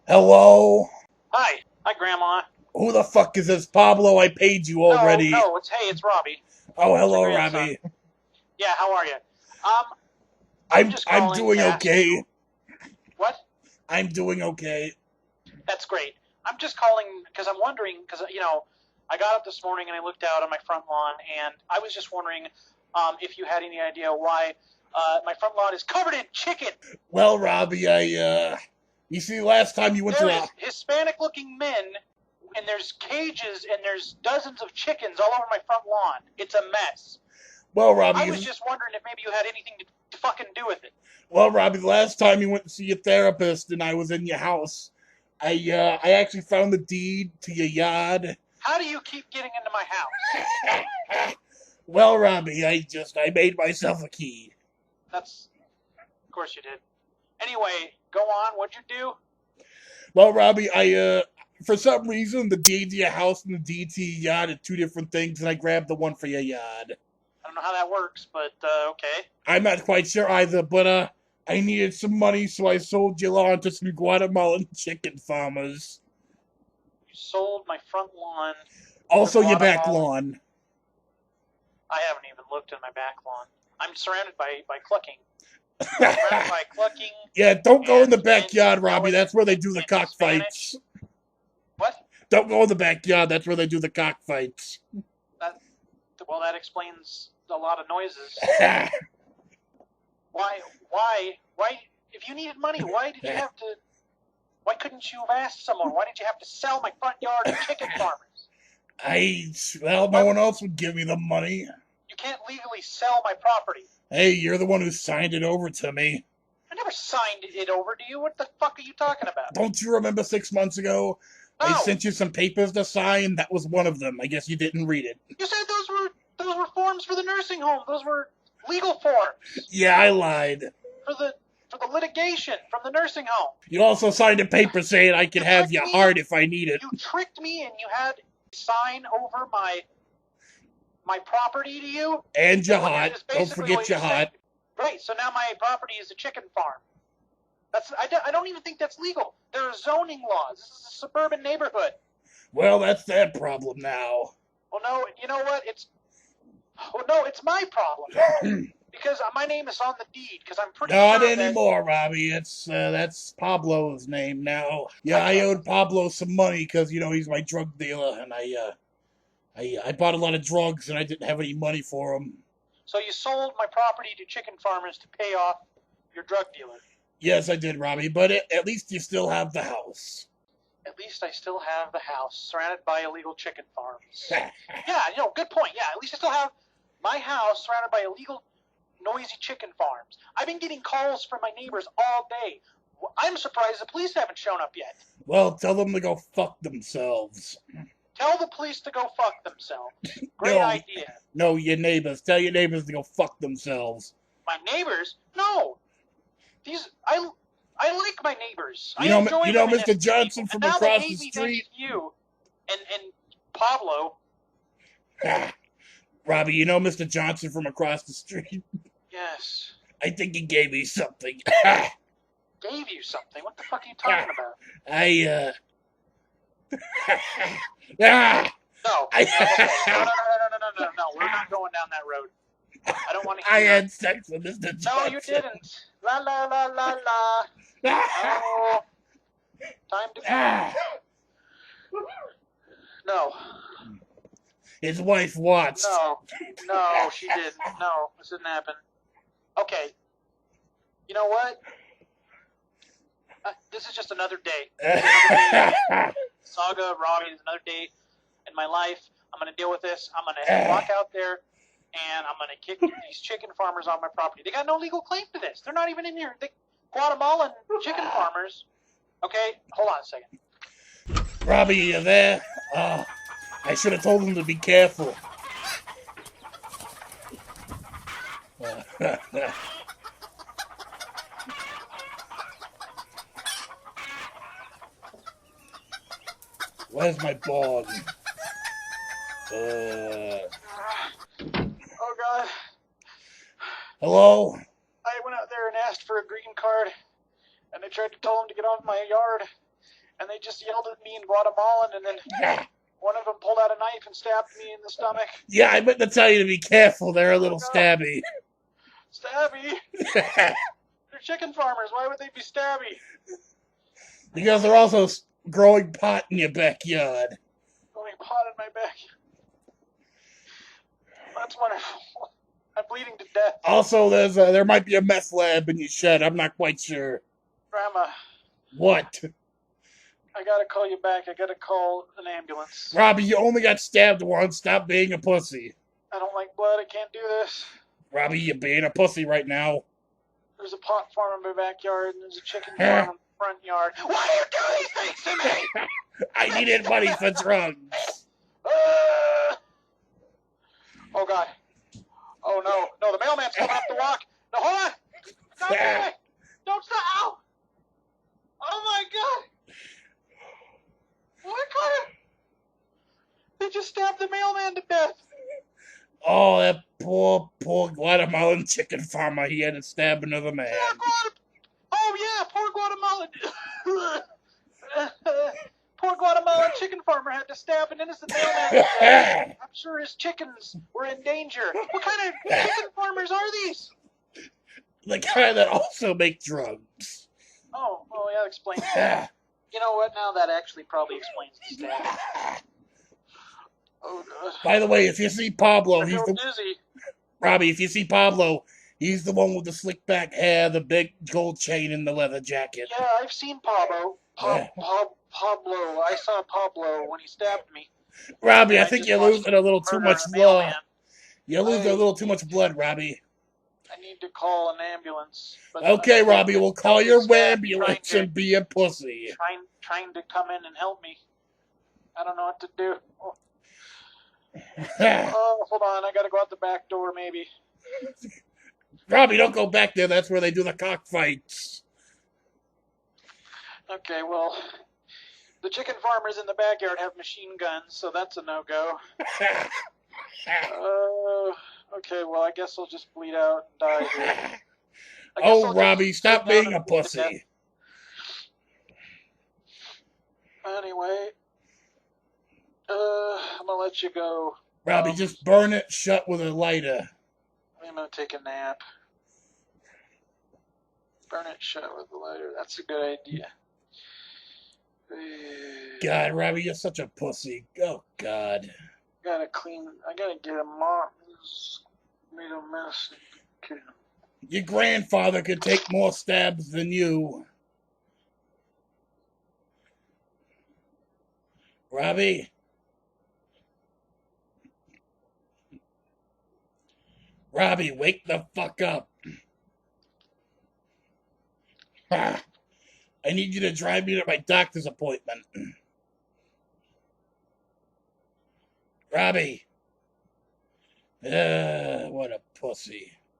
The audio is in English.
Hello? Hi. Hi, Grandma. Who the fuck is this? Pablo, I paid you No, already. no, it's Robbie. Oh, It's your hello, grandson. Robbie. Yeah, how are you? Um, I'm I'm just I'm calling to doing ask okay. you. What? I'm doing okay. That's great. I'm just calling because I'm wondering, because, I got up this morning and I looked out on my front lawn, and I was just wondering if you had any idea why my front lawn is covered in chicken. Well, Robbie, you see, last time you went to There's the... Hispanic-looking men, and there's cages, and there's dozens of chickens all over my front lawn. It's a mess. Well, I Robbie, was just wondering if maybe you had anything to fucking do with it. the last time you went to see your therapist and I was in your house, I actually found the deed to your yard. How do you keep getting into my house? Well, Robbie, I made myself a key. Of course you did. Anyway, go on. What'd you do? Well, Robbie, for some reason, the deed to your house and the deed to your yard are two different things, and I grabbed the one for your yard. I don't know how that works, but okay. I'm not quite sure either, but I needed some money, so I sold your lawn to some Guatemalan chicken farmers. You sold my front lawn Also, to your back Guatemalan. lawn. I haven't even looked at my back lawn. I'm surrounded by clucking. Surrounded by clucking. Yeah, don't go in the And backyard, men Robbie. yelling That's where they do the in Spanish. cockfights. What? Don't go in the backyard. That's where they do the cockfights. That that explains a lot of noises. Why? If you needed money, why did you have to? Why couldn't you have asked someone? Why did you have to sell my front yard to chicken farmers? No one else would give me the money. You can't legally sell my property. Hey, you're the one who signed it over to me. I never signed it over to you. What the fuck are you talking about? Don't you remember 6 months ago? No. I sent you some papers to sign. That was one of them. I guess you didn't read it. You said those were forms for the nursing home. Those were legal forms. Yeah, I lied. For the litigation from the nursing home. You also signed a paper saying I could have your heart if I need it. You tricked me, and you had sign over my property to you. And your heart. Don't forget your heart. Right, so now my property is a chicken farm. I don't even think that's legal. There are zoning laws. This is a suburban neighborhood. Well, that's their problem now. Well, no, you know what? It's my problem. Because my name is on the deed, because I'm pretty Not sure anymore, Robbie. That's Pablo's name now. Yeah, I owed Pablo some money because, he's my drug dealer, and I bought a lot of drugs, and I didn't have any money for him. So you sold my property to chicken farmers to pay off your drug dealer? Yes, I did, Robbie, but at least you still have the house. At least I still have the house, surrounded by illegal chicken farms. Yeah, good point. Yeah, at least I still have my house surrounded by illegal, noisy chicken farms. I've been getting calls from my neighbors all day. I'm surprised the police haven't shown up yet. Well, tell them to go fuck themselves. Tell the police to go fuck themselves. Great idea. No, your neighbors. Tell your neighbors to go fuck themselves. My neighbors? No. I like my neighbors. You know Mr. Johnson from across the street? You and Pablo. Robbie, you know Mr. Johnson from across the street? Yes. I think he gave me something. Gave you something? What the fuck are you talking about? No. No. We're not going down that road. I don't want to hear I had sex with Mr. Johnson. No, you didn't. La la la la la. Oh. Time to No. His wife watched. No, she didn't. No, this didn't happen. Okay. You know what? This is just another day. Saga, Robbie, is another day in my life. I'm going to deal with this. I'm going to walk out there, and I'm going to kick these chicken farmers off my property. They got no legal claim to this. They're not even in here. Guatemalan chicken farmers. Okay, hold on a second. Robbie, you there? I should have told them to be careful. Where's my bog? Oh, God. Hello? I went out there and asked for a green card, and I tried to tell them to get off my yard, and they just yelled at me in Guatemalan, and then one of them pulled out a knife and stabbed me in the stomach. Yeah, I meant to tell you to be careful. They're a little stabby. Stabby? They're chicken farmers. Why would they be stabby? Because they're also growing pot in your backyard. Growing pot in my backyard. That's wonderful. I'm bleeding to death. Also, there might be a meth lab in your shed. I'm not quite sure. Grandma. What? I gotta call you back. I gotta call an ambulance. Robbie, you only got stabbed once. Stop being a pussy. I don't like blood. I can't do this. Robbie, you're being a pussy right now. There's a pot farm in my backyard, and there's a chicken farm in the front yard. Why do you do these things to me? I needed money for drugs. Oh, God. Oh, no. No, the mailman's coming up the walk. No, hold on. Stop it. Don't stop. Ow. Oh, my God. What kind of... They just stabbed the mailman to death. Oh, that poor Guatemalan chicken farmer. He had to stab another man. Oh, yeah, poor Guatemalan. Poor Guatemalan chicken farmer had to stab an innocent mailman. I'm sure his chickens were in danger. What kind of chicken farmers are these? The kind that also make drugs. Oh, yeah, that explains it. You know what? Now that actually probably explains the stab. Oh, God. By the way, if you see Pablo, he's dizzy. Robbie, if you see Pablo, he's the one with the slick back hair, the big gold chain, and the leather jacket. Yeah, I've seen Pablo. Pablo. I saw Pablo when he stabbed me. Robbie, I think you're losing a little too much blood. You're losing a little too much blood, Robbie. I need to call an ambulance. But okay, Robbie, we'll call your ambulance and be a pussy. Trying to come in and help me. I don't know what to do. Oh, hold on. I gotta go out the back door, maybe. Robbie, don't go back there. That's where they do the cockfights. Okay, well, the chicken farmers in the backyard have machine guns, so that's a no-go. Okay, well, I guess I'll just bleed out and die here. Oh, Robbie, stop being a pussy. Anyway, I'm gonna let you go. Robbie, just burn it shut with a lighter. I'm gonna take a nap. Burn it shut with a lighter. That's a good idea. God, Robbie, you're such a pussy. Oh, God. I gotta get a mop. This made a mess. Your grandfather could take more stabs than you. Robbie? Robbie, wake the fuck up. I need you to drive me to my doctor's appointment. Robbie. What a pussy.